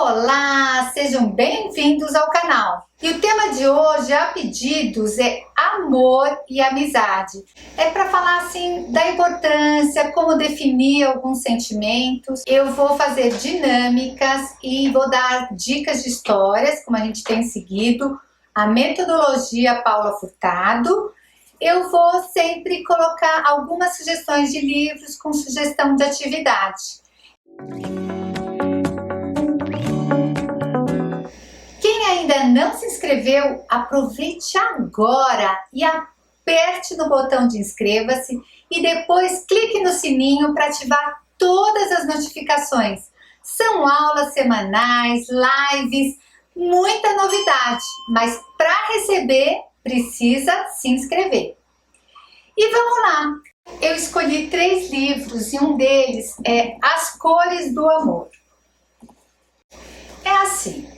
Olá, sejam bem-vindos ao canal. E o tema de hoje, a pedidos, é amor e amizade. É para falar assim da importância, como definir alguns sentimentos. Eu vou fazer dinâmicas e vou dar dicas de histórias, como a gente tem seguido, a metodologia Paula Furtado. Eu vou sempre colocar algumas sugestões de livros com sugestão de atividade. Quem ainda não se inscreveu, aproveite agora e aperte no botão de inscreva-se e depois clique no sininho para ativar todas as notificações. São aulas semanais, lives, muita novidade, mas para receber precisa se inscrever. E vamos lá! Eu escolhi 3 livros e um deles é As Cores do Amor. É assim.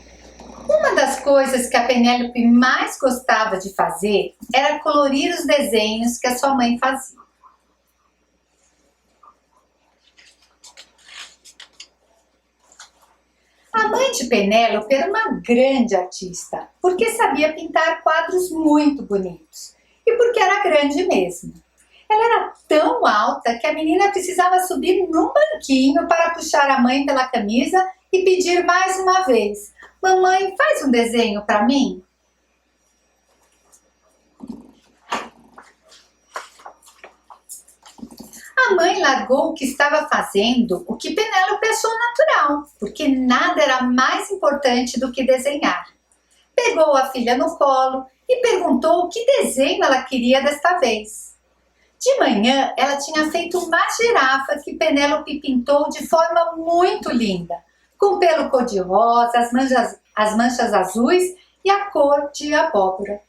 Uma das coisas que a Penélope mais gostava de fazer era colorir os desenhos que a sua mãe fazia. A mãe de Penélope era uma grande artista, porque sabia pintar quadros muito bonitos e porque era grande mesmo. Ela era tão alta que a menina precisava subir num banquinho para puxar a mãe pela camisa e pedir mais uma vez: "Mamãe, faz um desenho para mim?" A mãe largou o que estava fazendo, o que Penélope achou natural, porque nada era mais importante do que desenhar. Pegou a filha no colo e perguntou que desenho ela queria desta vez. De manhã, ela tinha feito uma girafa que Penélope pintou de forma muito linda, com pelo cor-de-rosa, as manchas azuis e a cor de abóbora.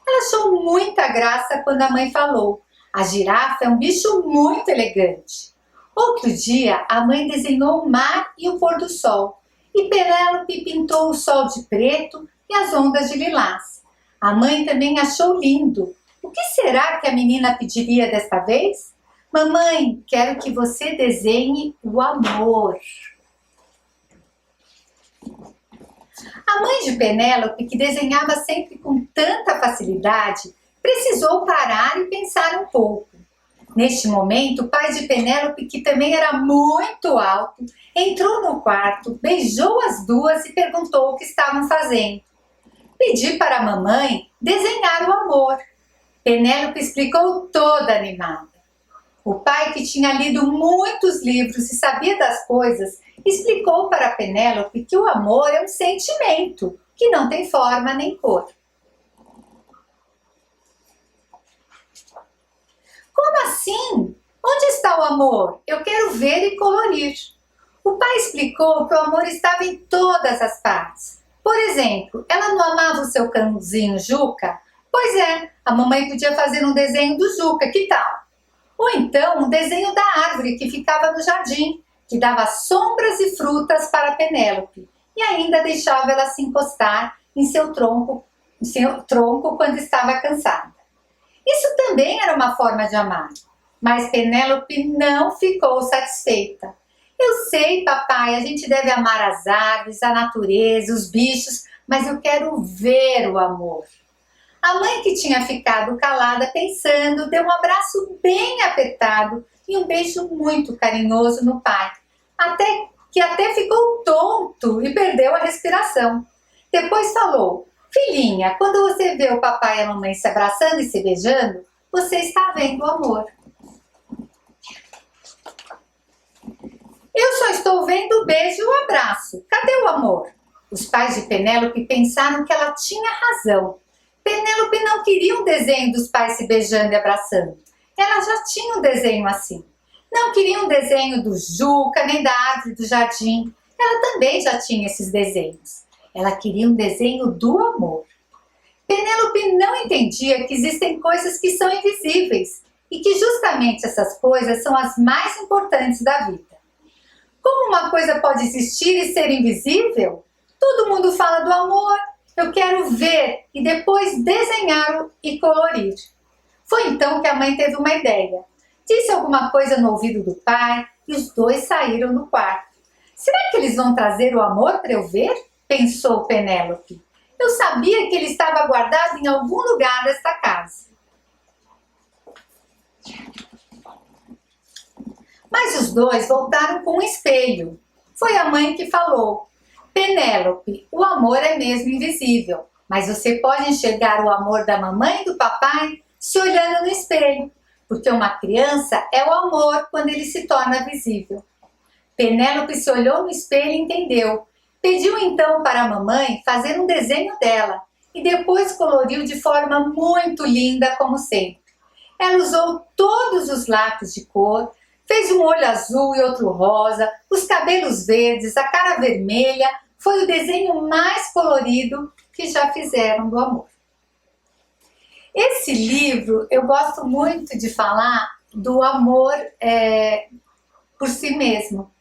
Ela achou muita graça quando a mãe falou: "A girafa é um bicho muito elegante." Outro dia, a mãe desenhou o mar e o pôr do sol, e Penélope pintou o sol de preto e as ondas de lilás. A mãe também achou lindo. O que será que a menina pediria desta vez? "Mamãe, quero que você desenhe o amor." A mãe de Penélope, que desenhava sempre com tanta facilidade, precisou parar e pensar um pouco. Neste momento, o pai de Penélope, que também era muito alto, entrou no quarto, beijou as duas e perguntou o que estavam fazendo. "Pedi para a mamãe desenhar o amor." Penélope explicou toda animada. O pai, que tinha lido muitos livros e sabia das coisas, explicou para Penélope que o amor é um sentimento, que não tem forma nem cor. "Como assim? Onde está o amor? Eu quero ver e colorir." O pai explicou que o amor estava em todas as partes. Por exemplo, ela não amava o seu cãozinho Juca? Pois é, a mamãe podia fazer um desenho do Juca, que tal? Ou então um desenho da árvore que ficava no jardim, que dava sombras e frutas para Penélope e ainda deixava ela se encostar em seu tronco quando estava cansada. Isso também era uma forma de amar, mas Penélope não ficou satisfeita. "Eu sei, papai, a gente deve amar as árvores, a natureza, os bichos, mas eu quero ver o amor." A mãe, que tinha ficado calada pensando, deu um abraço bem apertado e um beijo muito carinhoso no pai, até ficou tonto e perdeu a respiração. Depois falou: "Filhinha, quando você vê o papai e a mamãe se abraçando e se beijando, você está vendo o amor." "Eu só estou vendo o beijo e o abraço. Cadê o amor?" Os pais de Penélope pensaram que ela tinha razão. Penélope não queria um desenho dos pais se beijando e abraçando. Ela já tinha um desenho assim. Não queria um desenho do Juca, nem da árvore do jardim. Ela também já tinha esses desenhos. Ela queria um desenho do amor. Penélope não entendia que existem coisas que são invisíveis e que justamente essas coisas são as mais importantes da vida. Como uma coisa pode existir e ser invisível? Todo mundo fala do amor. Eu quero ver e depois desenhar e colorir. Foi então que a mãe teve uma ideia. Disse alguma coisa no ouvido do pai e os dois saíram do quarto. Será que eles vão trazer o amor para eu ver? Pensou Penélope. Eu sabia que ele estava guardado em algum lugar desta casa. Mas os dois voltaram com um espelho. Foi a mãe que falou: Penélope, o amor é mesmo invisível, mas você pode enxergar o amor da mamãe e do papai se olhando no espelho, porque uma criança é o amor quando ele se torna visível. Penélope se olhou no espelho e entendeu. Pediu então para a mamãe fazer um desenho dela e depois coloriu de forma muito linda, como sempre. Ela usou todos os lápis de cor, fez um olho azul e outro rosa, os cabelos verdes, a cara vermelha. Foi o desenho mais colorido que já fizeram do amor. Esse livro, eu gosto muito de falar do amor por si mesmo,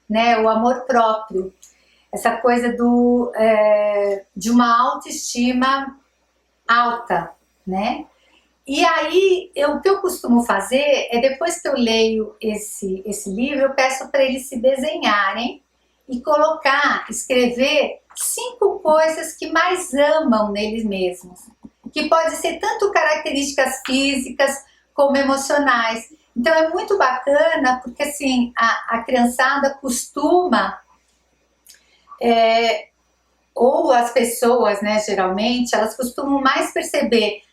né? O amor próprio. Essa coisa de uma autoestima alta, né? E aí, o que eu costumo fazer é, depois que eu leio esse livro, eu peço para eles se desenharem e escrever 5 coisas que mais amam neles mesmos, que pode ser tanto características físicas como emocionais. Então é muito bacana, porque assim, a criançada costuma, ou as pessoas, né, geralmente, elas costumam mais perceber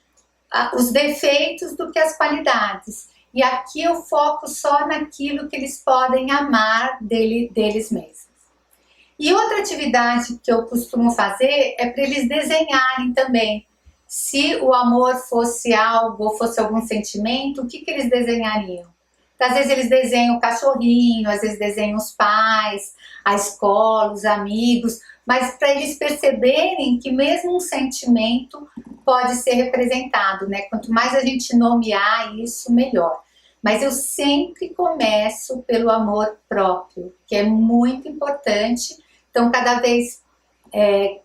os defeitos do que as qualidades. E aqui eu foco só naquilo que eles podem amar deles mesmos. E outra atividade que eu costumo fazer é para eles desenharem também. Se o amor fosse algo, ou fosse algum sentimento, o que eles desenhariam? Então, às vezes eles desenham o cachorrinho, às vezes desenham os pais, a escola, os amigos, mas para eles perceberem que mesmo um sentimento pode ser representado, né? Quanto mais a gente nomear isso, melhor. Mas eu sempre começo pelo amor próprio, que é muito importante. Então, cada vez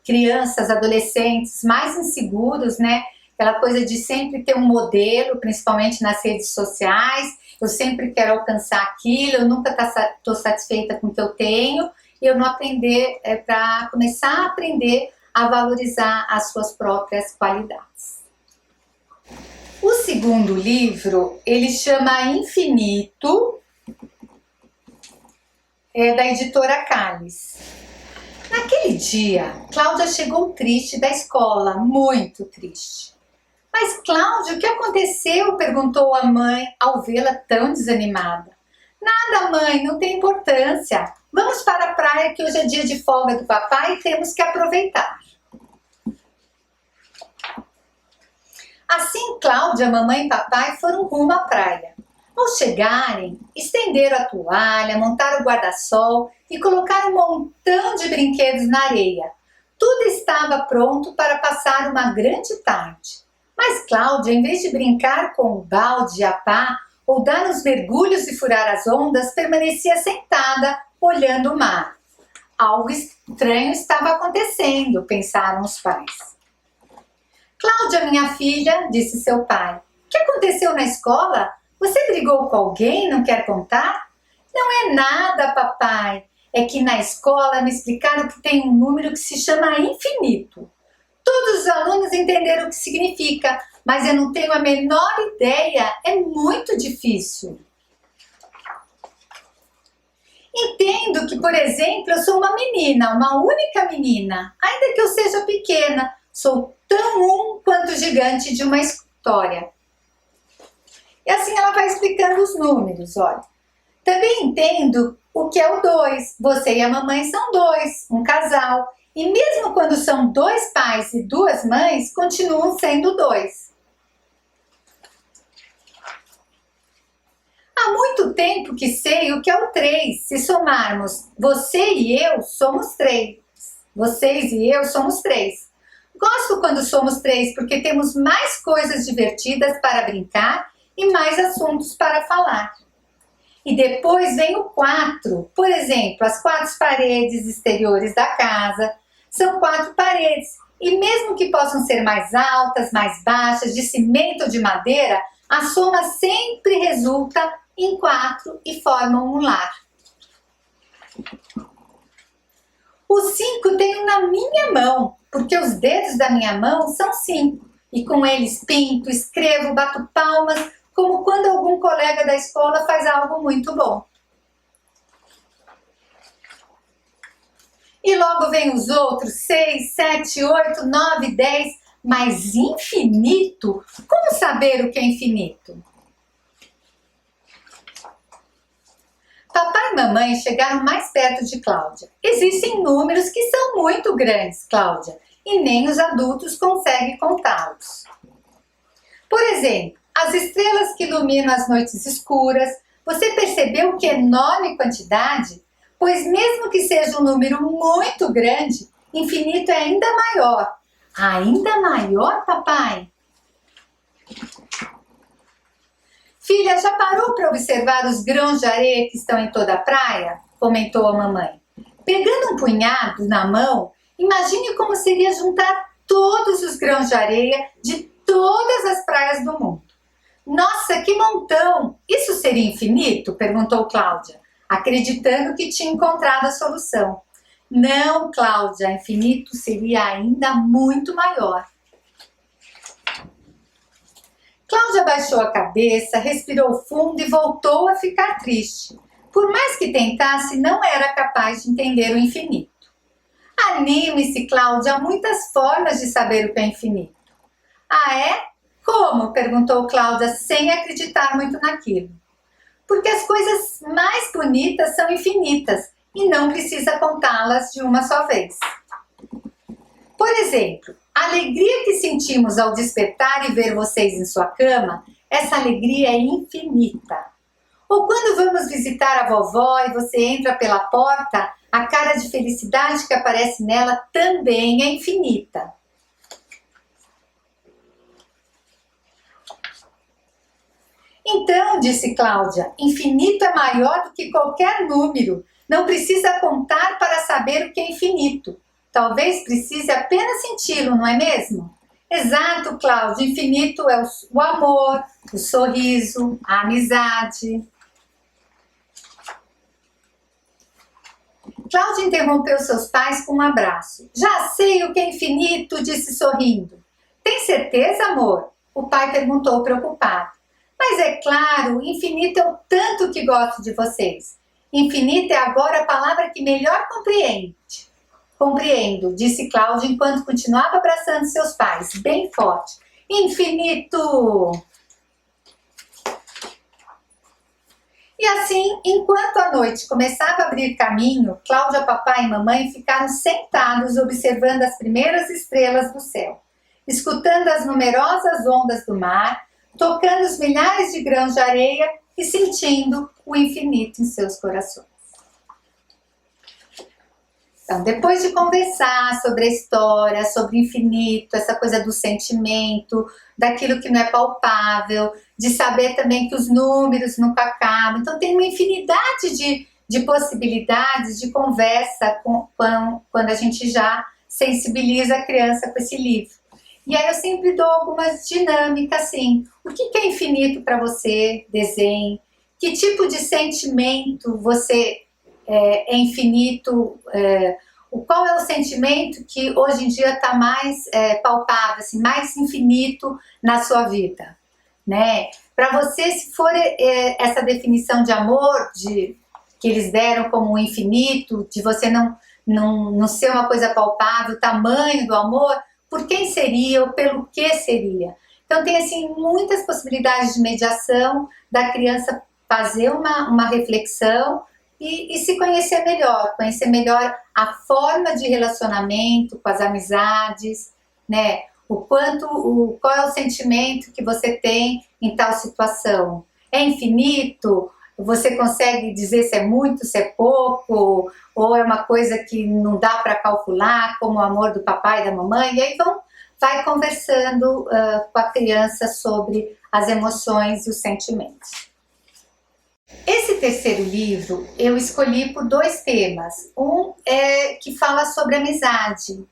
crianças, adolescentes mais inseguros, né? Aquela coisa de sempre ter um modelo, principalmente nas redes sociais. Eu sempre quero alcançar aquilo, eu nunca estou satisfeita com o que eu tenho. E eu não aprender, para começar a aprender a valorizar as suas próprias qualidades. O segundo livro, ele chama Infinito, é da editora Cáliz. Naquele dia, Cláudia chegou triste da escola, muito triste. Mas Cláudia, o que aconteceu? Perguntou a mãe ao vê-la tão desanimada. Nada, mãe, não tem importância. Vamos para a praia que hoje é dia de folga do papai e temos que aproveitar. Assim, Cláudia, mamãe e papai foram rumo à praia. Ao chegarem, estenderam a toalha, montaram o guarda-sol e colocaram um montão de brinquedos na areia. Tudo estava pronto para passar uma grande tarde. Mas Cláudia, em vez de brincar com o balde e a pá, ou dar uns mergulhos e furar as ondas, permanecia sentada, olhando o mar. Algo estranho estava acontecendo, pensaram os pais. Cláudia, minha filha, disse seu pai, o que aconteceu na escola? Você brigou com alguém, não quer contar? Não é nada, papai. É que na escola me explicaram que tem um número que se chama infinito. Todos os alunos entenderam o que significa, mas eu não tenho a menor ideia, é muito difícil. Entendo que, por exemplo, eu sou uma menina, uma única menina, ainda que eu seja pequena, sou tão um quanto o gigante de uma história. E assim ela vai explicando os números, olha. Também entendo o que é o 2, você e a mamãe são 2, um casal. E mesmo quando são 2 pais e 2 mães, continuam sendo 2. Há muito tempo que sei o que é o 3. Se somarmos você e eu, somos 3. Vocês e eu somos 3. Gosto quando somos 3 porque temos mais coisas divertidas para brincar e mais assuntos para falar. E depois vem o 4. Por exemplo, as 4 paredes exteriores da casa são 4 paredes. E mesmo que possam ser mais altas, mais baixas, de cimento ou de madeira, a soma sempre resulta em 4 e formam um lar. 5 tenho na minha mão, porque os dedos da minha mão são 5. E com eles pinto, escrevo, bato palmas, como quando algum colega da escola faz algo muito bom. E logo vem os outros, 6, 7, 8, 9, 10, mas infinito? Como saber o que é infinito? Papai e mamãe chegaram mais perto de Cláudia. Existem números que são muito grandes, Cláudia, e nem os adultos conseguem contá-los. Por exemplo, as estrelas que iluminam as noites escuras, você percebeu que enorme quantidade? Pois mesmo que seja um número muito grande, infinito é ainda maior. Ainda maior, papai? Filha, já parou para observar os grãos de areia que estão em toda a praia? Comentou a mamãe. Pegando um punhado na mão, imagine como seria juntar todos os grãos de areia de todas as praias do mundo. Nossa, que montão! Isso seria infinito? Perguntou Cláudia, acreditando que tinha encontrado a solução. Não, Cláudia, infinito seria ainda muito maior. Cláudia baixou a cabeça, respirou fundo e voltou a ficar triste. Por mais que tentasse, não era capaz de entender o infinito. Anime-se, Cláudia, há muitas formas de saber o que é infinito. Ah, é? Como? Perguntou Cláudia, sem acreditar muito naquilo. Porque as coisas mais bonitas são infinitas e não precisa contá-las de uma só vez. Por exemplo, a alegria que sentimos ao despertar e ver vocês em sua cama, essa alegria é infinita. Ou quando vamos visitar a vovó e você entra pela porta, a cara de felicidade que aparece nela também é infinita. Então, disse Cláudia, infinito é maior do que qualquer número. Não precisa contar para saber o que é infinito. Talvez precise apenas senti-lo, não é mesmo? Exato, Cláudia. Infinito é o amor, o sorriso, a amizade. Cláudia interrompeu seus pais com um abraço. Já sei o que é infinito, disse sorrindo. Tem certeza, amor? O pai perguntou preocupado. Mas é claro, infinito é o tanto que gosto de vocês. Infinito é agora a palavra que melhor compreende. Compreendo, disse Cláudia enquanto continuava abraçando seus pais, bem forte. Infinito! E assim, enquanto a noite começava a abrir caminho, Cláudia, papai e mamãe ficaram sentados observando as primeiras estrelas do céu, escutando as numerosas ondas do mar, tocando os milhares de grãos de areia e sentindo o infinito em seus corações. Então, depois de conversar sobre a história, sobre o infinito, essa coisa do sentimento, daquilo que não é palpável, de saber também que os números nunca acabam. Então, tem uma infinidade de possibilidades de conversa quando a gente já sensibiliza a criança com esse livro. E aí eu sempre dou algumas dinâmicas, assim. O que é infinito para você? Desenhe. Que tipo de sentimento você é infinito? Qual é o sentimento que hoje em dia está mais palpável, assim, mais infinito na sua vida? Né? Para você, se for essa definição de amor que eles deram como infinito, de você não ser uma coisa palpável, o tamanho do amor, por quem seria ou pelo que seria? Então tem assim muitas possibilidades de mediação da criança fazer uma reflexão e se conhecer melhor a forma de relacionamento com as amizades, né? Qual é o sentimento que você tem em tal situação? É infinito? Você consegue dizer se é muito, se é pouco? Ou é uma coisa que não dá para calcular, como o amor do papai e da mamãe? E aí vai conversando com a criança sobre as emoções e os sentimentos. Esse terceiro livro eu escolhi por 2 temas. Um é que fala sobre amizade.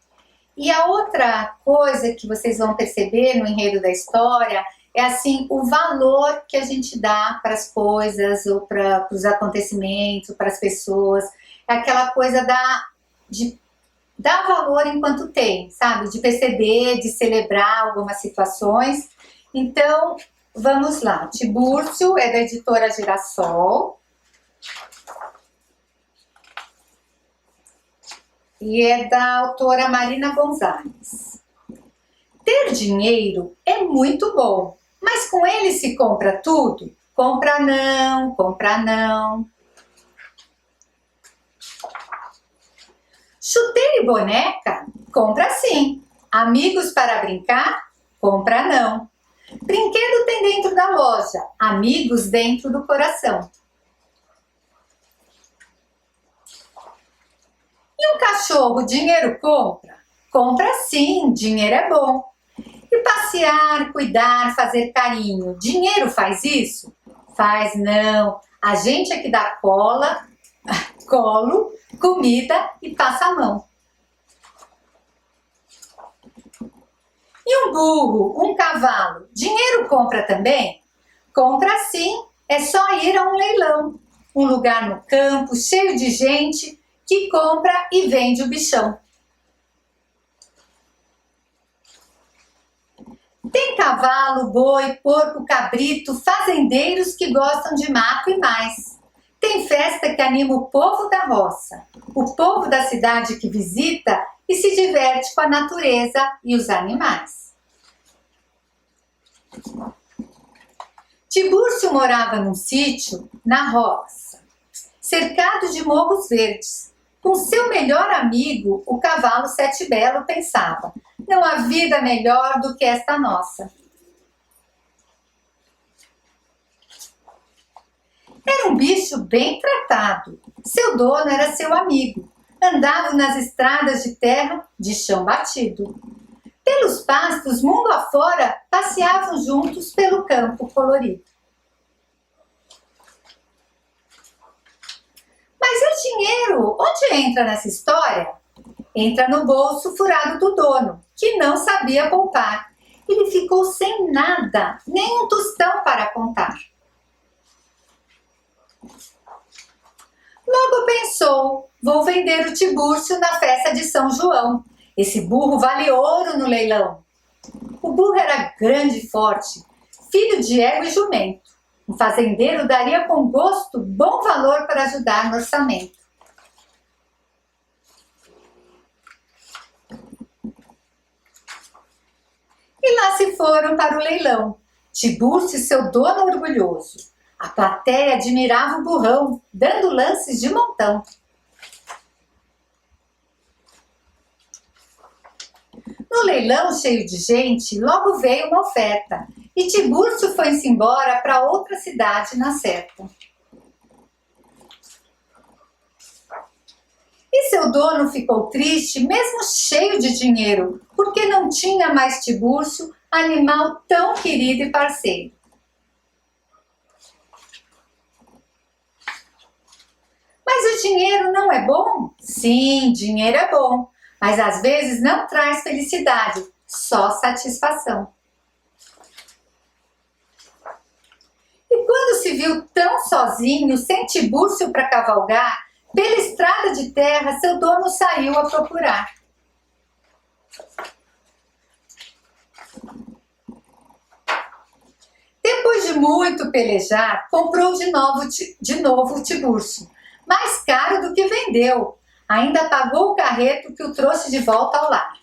E a outra coisa que vocês vão perceber no enredo da história é assim, o valor que a gente dá para as coisas, ou para os acontecimentos, para as pessoas. É aquela coisa de dá valor enquanto tem, sabe? De perceber, de celebrar algumas situações. Então, vamos lá. Tibúrcio é da editora Girassol. E é da autora Marina Gonzalez. Ter dinheiro é muito bom, mas com ele se compra tudo? Compra não, compra não. Chuteira e boneca? Compra sim. Amigos para brincar? Compra não. Brinquedo tem dentro da loja, amigos dentro do coração. E um cachorro, dinheiro compra? Compra sim, dinheiro é bom. E passear, cuidar, fazer carinho, dinheiro faz isso? Faz não. A gente é que dá cola, colo, comida e passa a mão. E um burro, um cavalo, dinheiro compra também? Compra sim, é só ir a um leilão. Um lugar no campo, cheio de gente, que compra e vende o bichão. Tem cavalo, boi, porco, cabrito, fazendeiros que gostam de mato e mais. Tem festa que anima o povo da roça, o povo da cidade que visita e se diverte com a natureza e os animais. Tibúrcio morava num sítio, na roça, cercado de morros verdes. Com seu melhor amigo, o cavalo Sete Belo, pensava: não há vida melhor do que esta nossa. Era um bicho bem tratado. Seu dono era seu amigo. Andavam nas estradas de terra de chão batido. Pelos pastos, mundo afora, passeavam juntos pelo campo colorido. Mas e o dinheiro? Onde entra nessa história? Entra no bolso furado do dono, que não sabia poupar. Ele ficou sem nada, nem um tostão para contar. Logo pensou: vou vender o Tibúrcio na festa de São João. Esse burro vale ouro no leilão. O burro era grande e forte, filho de égua e jumento. Um fazendeiro daria com gosto bom valor para ajudar no orçamento. E lá se foram para o leilão, Tibúrcio e seu dono orgulhoso. A plateia admirava o burrão, dando lances de montão. No leilão cheio de gente, logo veio uma oferta, e Tibúrcio foi-se embora para outra cidade na certa. E seu dono ficou triste, mesmo cheio de dinheiro, porque não tinha mais Tibúrcio, animal tão querido e parceiro. Mas o dinheiro não é bom? Sim, dinheiro é bom, mas às vezes não traz felicidade, só satisfação. E quando se viu tão sozinho, sem Tibúrcio para cavalgar, pela estrada de terra, seu dono saiu a procurar. Depois de muito pelejar, comprou de novo o Tibúrcio, mais caro do que vendeu. Ainda pagou o carreto que o trouxe de volta ao lar.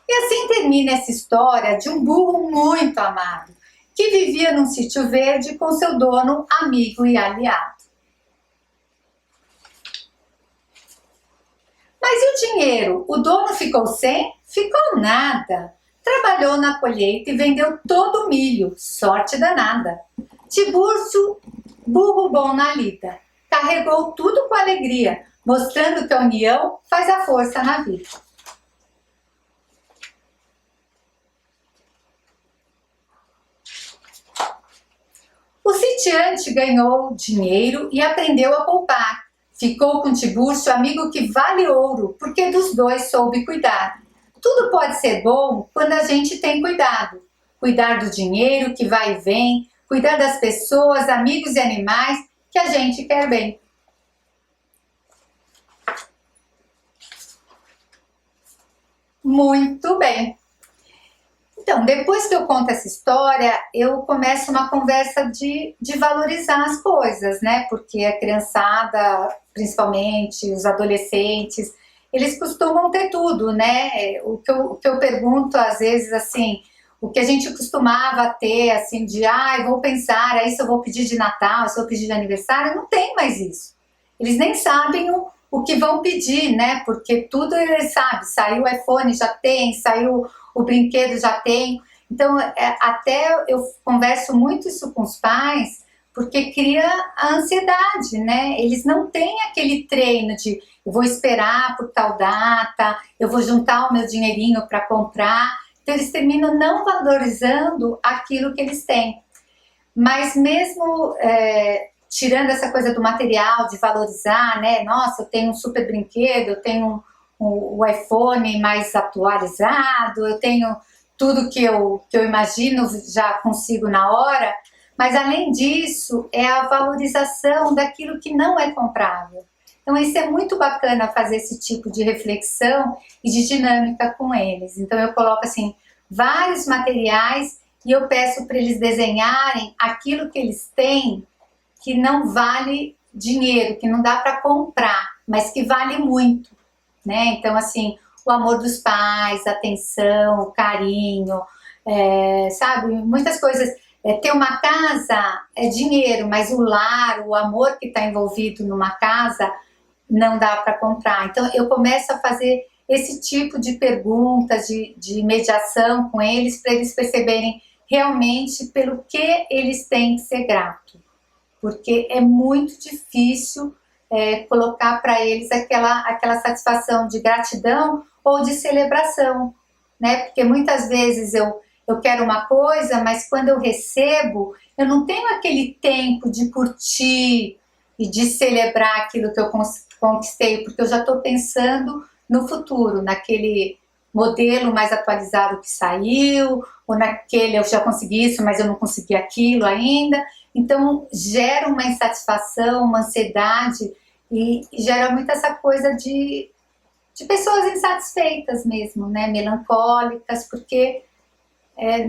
E assim termina essa história de um burro muito amado, que vivia num sítio verde com seu dono, amigo e aliado. Mas e o dinheiro? O dono ficou sem? Ficou nada. Trabalhou na colheita e vendeu todo o milho. Sorte danada. Tibúrcio, burro bom na lida, carregou tudo com alegria, mostrando que a união faz a força na vida. O sitiante ganhou dinheiro e aprendeu a poupar. Ficou com Tibúrcio, amigo que vale ouro, porque dos dois soube cuidar. Tudo pode ser bom quando a gente tem cuidado. Cuidar do dinheiro que vai e vem, cuidar das pessoas, amigos e animais que a gente quer bem. Muito bem. Então, depois que eu conto essa história, eu começo uma conversa de valorizar as coisas, né? Porque a criançada, principalmente os adolescentes, eles costumam ter tudo, né? O que eu pergunto às vezes, assim, o que a gente costumava ter, assim, de, eu vou pensar, aí se eu vou pedir de Natal, se eu vou pedir de aniversário, não tem mais isso. Eles nem sabem o que vão pedir, né? Porque tudo eles sabem, saiu o iPhone, já tem, saiu o brinquedo, já tem. Então, até eu converso muito isso com os pais, porque cria a ansiedade, né? Eles não têm aquele treino de eu vou esperar por tal data, eu vou juntar o meu dinheirinho para comprar. Então, eles terminam não valorizando aquilo que eles têm. Mas mesmo tirando essa coisa do material, de valorizar, né? Nossa, eu tenho um super brinquedo, eu tenho o iPhone mais atualizado, eu tenho tudo que eu imagino, já consigo na hora. Mas além disso, é a valorização daquilo que não é comprável. Então isso é muito bacana, fazer esse tipo de reflexão e de dinâmica com eles. Então eu coloco assim, vários materiais e eu peço para eles desenharem aquilo que eles têm que não vale dinheiro, que não dá para comprar, mas que vale muito, né? Então, assim, o amor dos pais, a atenção, o carinho, sabe? Muitas coisas. Ter uma casa é dinheiro, mas o lar, o amor que está envolvido numa casa, não dá para comprar. Então, eu começo a fazer esse tipo de perguntas, de mediação com eles, para eles perceberem realmente pelo que eles têm que ser gratos. Porque é muito difícil colocar para eles aquela satisfação de gratidão ou de celebração, né? Porque muitas vezes eu quero uma coisa, mas quando eu recebo, eu não tenho aquele tempo de curtir e de celebrar aquilo que eu conquistei, porque eu já estou pensando no futuro, naquele modelo mais atualizado que saiu, ou naquele eu já consegui isso, mas eu não consegui aquilo ainda. Então gera uma insatisfação, uma ansiedade e gera muito essa coisa de pessoas insatisfeitas mesmo, né? Melancólicas, porque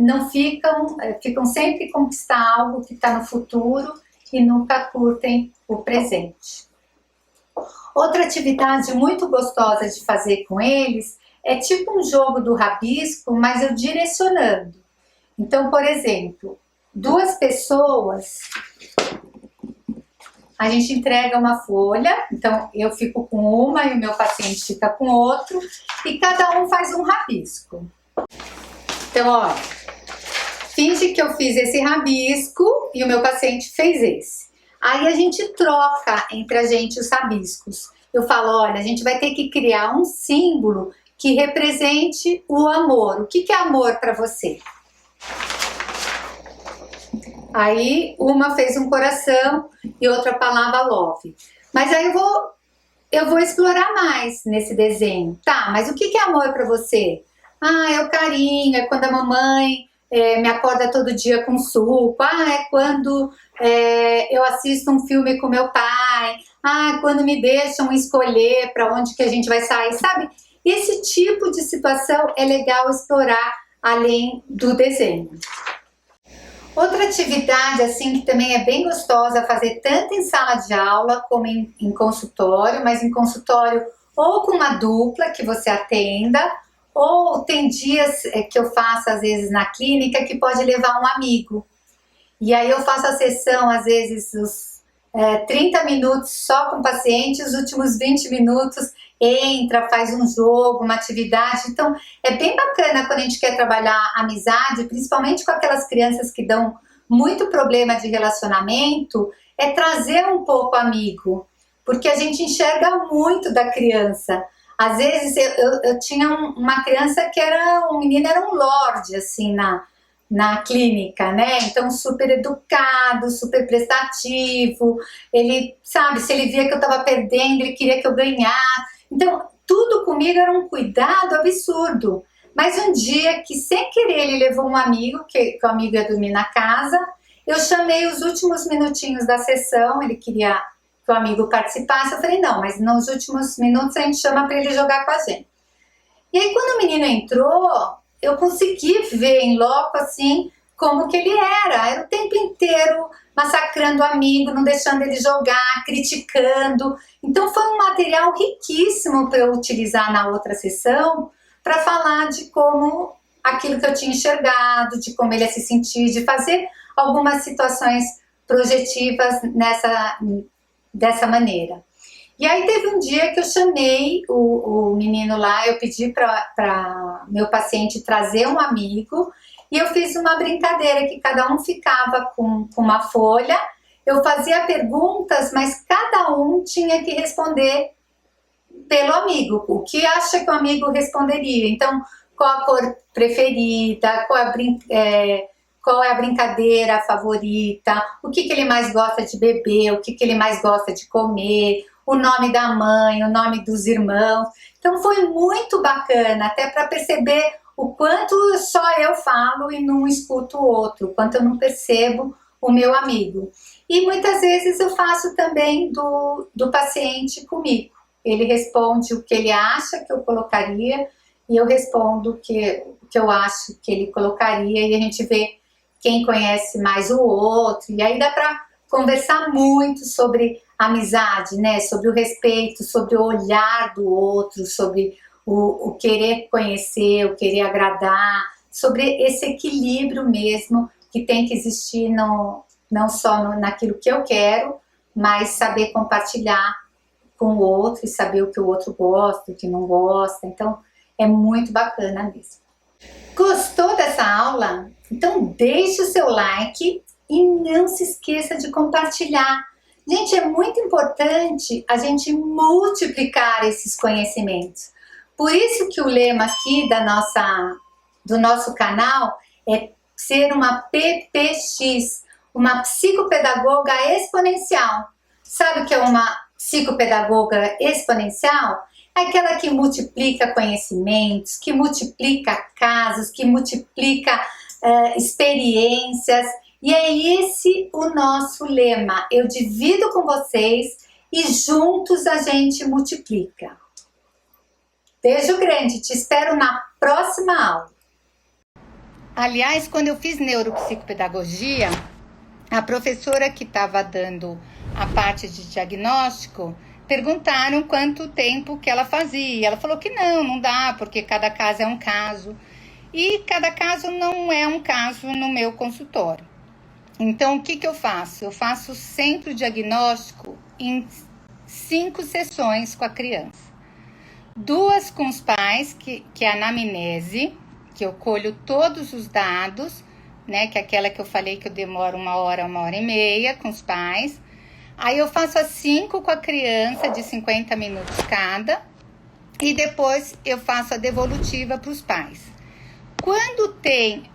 não ficam sempre conquistar algo que está no futuro e nunca curtem o presente. Outra atividade muito gostosa de fazer com eles é tipo um jogo do rabisco, mas eu direcionando. Então, por exemplo, duas pessoas, a gente entrega uma folha, então eu fico com uma e o meu paciente fica com outro, e cada um faz um rabisco. Então, olha, finge que eu fiz esse rabisco e o meu paciente fez esse. Aí a gente troca entre a gente os rabiscos. Eu falo, olha, a gente vai ter que criar um símbolo que represente o amor. O que é amor para você? Aí uma fez um coração e outra palavra love. Mas aí eu vou explorar mais nesse desenho. Tá, mas o que é amor para você? É o carinho, é quando a mamãe me acorda todo dia com suco. É quando eu assisto um filme com meu pai. Quando me deixam escolher para onde que a gente vai sair, sabe? Esse tipo de situação é legal explorar além do desenho. Outra atividade assim que também é bem gostosa fazer tanto em sala de aula como em consultório, mas em consultório ou com uma dupla que você atenda, ou tem dias que eu faço às vezes na clínica que pode levar um amigo. E aí eu faço a sessão às vezes os 30 minutos só com o paciente, os últimos 20 minutos entra, faz um jogo, uma atividade. Então é bem bacana quando a gente quer trabalhar amizade, principalmente com aquelas crianças que dão muito problema de relacionamento, é trazer um pouco amigo, porque a gente enxerga muito da criança. Às vezes eu tinha uma criança que um menino era um lorde assim na clínica, né? Então super educado, super prestativo, ele, sabe, se ele via que eu estava perdendo, ele queria que eu ganhasse. Então, tudo comigo era um cuidado absurdo. Mas um dia que, sem querer, ele levou um amigo, que o amigo ia dormir na casa, eu chamei os últimos minutinhos da sessão, ele queria que o amigo participasse, eu falei, não, mas nos últimos minutos a gente chama para ele jogar com a gente. E aí quando o menino entrou, eu consegui ver em loco assim como que ele era o tempo inteiro massacrando o amigo, não deixando ele jogar, criticando. Então foi um material riquíssimo para eu utilizar na outra sessão para falar de como aquilo que eu tinha enxergado, de como ele ia se sentir, de fazer algumas situações projetivas dessa maneira. E aí teve um dia que eu chamei o menino lá, eu pedi para meu paciente trazer um amigo e eu fiz uma brincadeira que cada um ficava com uma folha, eu fazia perguntas, mas cada um tinha que responder pelo amigo, o que acha que o amigo responderia. Então, qual a cor preferida, qual é a brincadeira favorita, o que ele mais gosta de beber, o que ele mais gosta de comer, o nome da mãe, o nome dos irmãos. Então foi muito bacana, até para perceber o quanto só eu falo e não escuto o outro, o quanto eu não percebo o meu amigo. E muitas vezes eu faço também do paciente comigo. Ele responde o que ele acha que eu colocaria e eu respondo o que eu acho que ele colocaria e a gente vê quem conhece mais o outro. E aí dá para conversar muito sobre amizade, né? Sobre o respeito, sobre o olhar do outro, sobre o querer conhecer, o querer agradar, sobre esse equilíbrio mesmo que tem que existir não só naquilo que eu quero, mas saber compartilhar com o outro e saber o que o outro gosta, o que não gosta. Então é muito bacana mesmo. Gostou dessa aula? Então deixe o seu like e não se esqueça de compartilhar. Gente, é muito importante a gente multiplicar esses conhecimentos. Por isso que o lema aqui do nosso canal é ser uma PPX, uma psicopedagoga exponencial. Sabe o que é uma psicopedagoga exponencial? É aquela que multiplica conhecimentos, que multiplica casos, que multiplica experiências. E é esse o nosso lema. Eu divido com vocês e juntos a gente multiplica. Beijo grande, te espero na próxima aula. Aliás, quando eu fiz neuropsicopedagogia, a professora que estava dando a parte de diagnóstico, perguntaram quanto tempo que ela fazia. Ela falou que não dá, porque cada caso é um caso. E cada caso não é um caso no meu consultório. Então, o que eu faço? Eu faço sempre o diagnóstico em 5 sessões com a criança. 2 com os pais, que é a anamnese, que eu colho todos os dados, né? Que é aquela que eu falei que eu demoro 1 hora, 1h30 com os pais. Aí eu faço as 5 com a criança, de 50 minutos cada. E depois eu faço a devolutiva para os pais. Quando tem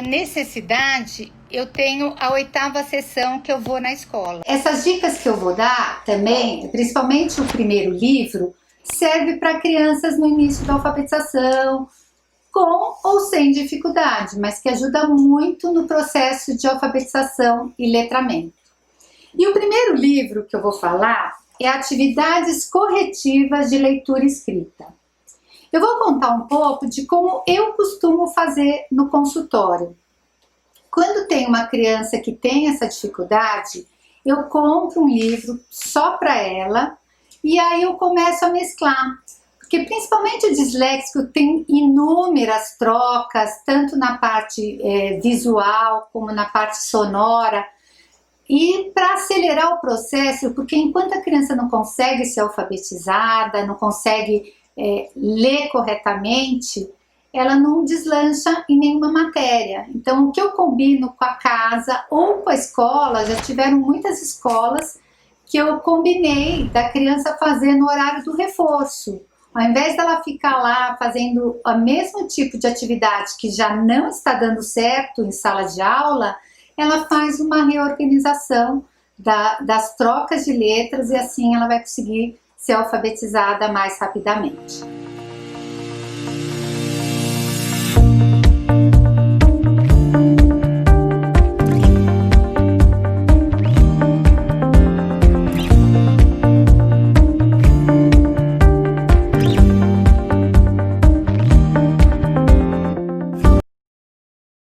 necessidade, eu tenho a 8ª sessão que eu vou na escola. Essas dicas que eu vou dar também, principalmente o primeiro livro, serve para crianças no início da alfabetização, com ou sem dificuldade, mas que ajuda muito no processo de alfabetização e letramento. E o primeiro livro que eu vou falar é Atividades Corretivas de Leitura e Escrita. Eu vou contar um pouco de como eu costumo fazer no consultório. Quando tem uma criança que tem essa dificuldade, eu compro um livro só para ela e aí eu começo a mesclar. Porque principalmente o disléxico tem inúmeras trocas, tanto na parte visual como na parte sonora. E para acelerar o processo, porque enquanto a criança não consegue ser alfabetizada, não consegue ler corretamente, ela não deslancha em nenhuma matéria. Então, o que eu combino com a casa ou com a escola, já tiveram muitas escolas que eu combinei da criança fazer no horário do reforço. Ao invés dela ficar lá fazendo o mesmo tipo de atividade que já não está dando certo em sala de aula, ela faz uma reorganização das trocas de letras e assim ela vai conseguir ser alfabetizada mais rapidamente.